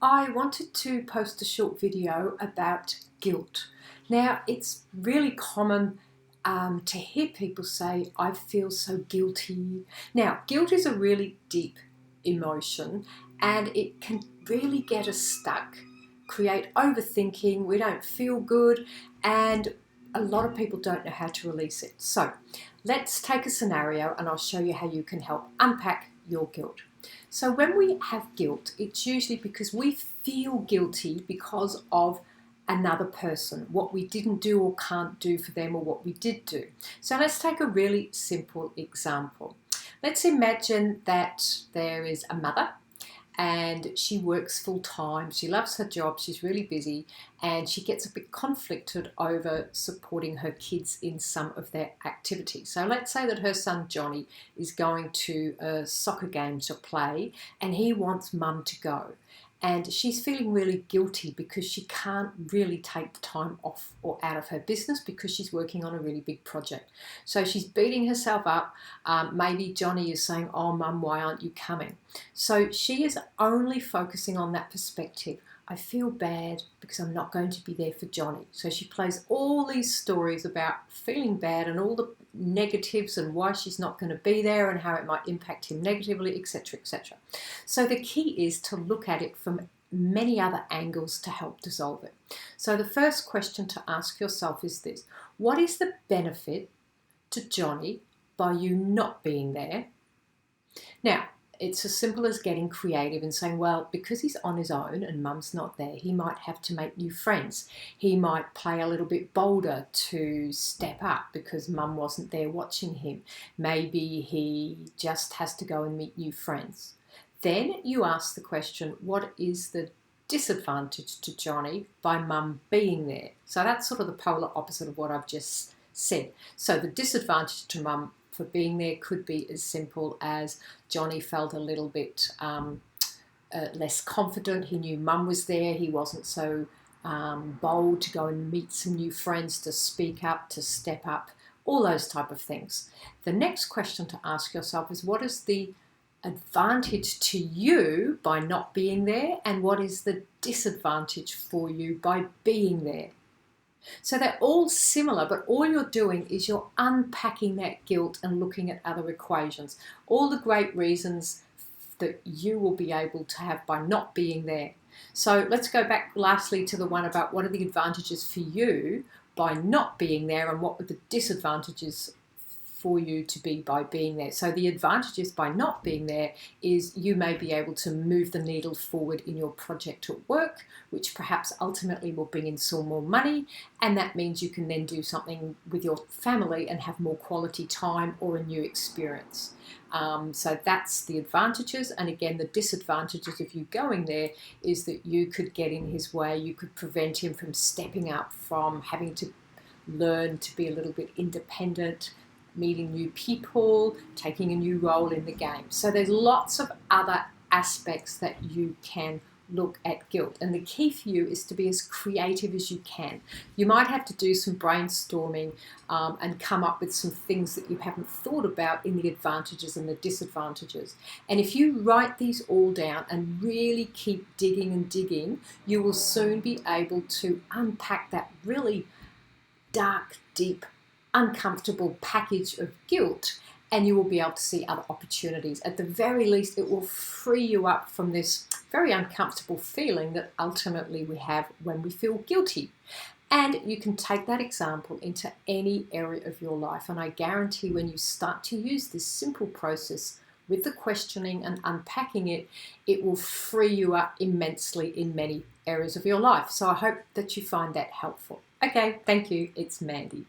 I wanted to post a short video about guilt. Now, it's really common to hear people say, I feel so guilty. Now, guilt is a really deep emotion and it can really get us stuck, create overthinking, we don't feel good, and a lot of people don't know how to release it. So let's take a scenario and I'll show you how you can help unpack your guilt. So when we have guilt, it's usually because we feel guilty because of another person, what we didn't do or can't do for them, or what we did do. So let's take a really simple example. Let's imagine that there is a mother and she works full time, she loves her job, she's really busy, and she gets a bit conflicted over supporting her kids in some of their activities. So let's say that her son Johnny is going to a soccer game to play and he wants mum to go. And she's feeling really guilty because she can't really take the time off or out of her business because she's working on a really big project. So she's beating herself up. Maybe Johnny is saying, oh, mum, why aren't you coming? So she is only focusing on that perspective. I feel bad because I'm not going to be there for Johnny. So she plays all these stories about feeling bad and all the negatives and why she's not going to be there and how it might impact him negatively, etc., etc. So the key is to look at it from many other angles to help dissolve it. So the first question to ask yourself is this: what is the benefit to Johnny by you not being there? Now, it's as simple as getting creative and saying, well, because he's on his own and mum's not there, he might have to make new friends. He might play a little bit bolder to step up because mum wasn't there watching him. Maybe he just has to go and meet new friends. Then you ask the question, what is the disadvantage to Johnny by mum being there? So that's sort of the polar opposite of what I've just said. So the disadvantage to mum for being there could be as simple as Johnny felt a little bit less confident. He knew mum was there. He wasn't so bold to go and meet some new friends, to speak up, to step up, all those type of things. The next question to ask yourself is, what is the advantage to you by not being there, and what is the disadvantage for you by being there? So they're all similar, but all you're doing is you're unpacking that guilt and looking at other equations, all the great reasons that you will be able to have by not being there. So let's go back lastly to the one about what are the advantages for you by not being there and what were the disadvantages for you to be by being there. So the advantages by not being there is you may be able to move the needle forward in your project at work, which perhaps ultimately will bring in some more money, and that means you can then do something with your family and have more quality time or a new experience. So that's the advantages, and again the disadvantages of you going there is that you could get in his way, you could prevent him from stepping up, from having to learn to be a little bit independent, meeting new people, taking a new role in the game. So there's lots of other aspects that you can look at guilt, and the key for you is to be as creative as you can. You might have to do some brainstorming and come up with some things that you haven't thought about in the advantages and the disadvantages. And if you write these all down and really keep digging and digging, you will soon be able to unpack that really dark, deep, uncomfortable package of guilt, and you will be able to see other opportunities. At the very least, it will free you up from this very uncomfortable feeling that ultimately we have when we feel guilty. And you can take that example into any area of your life, and I guarantee when you start to use this simple process with the questioning and unpacking it, it will free you up immensely in many areas of your life. So I hope that you find that helpful. Okay, thank you. It's Mandy.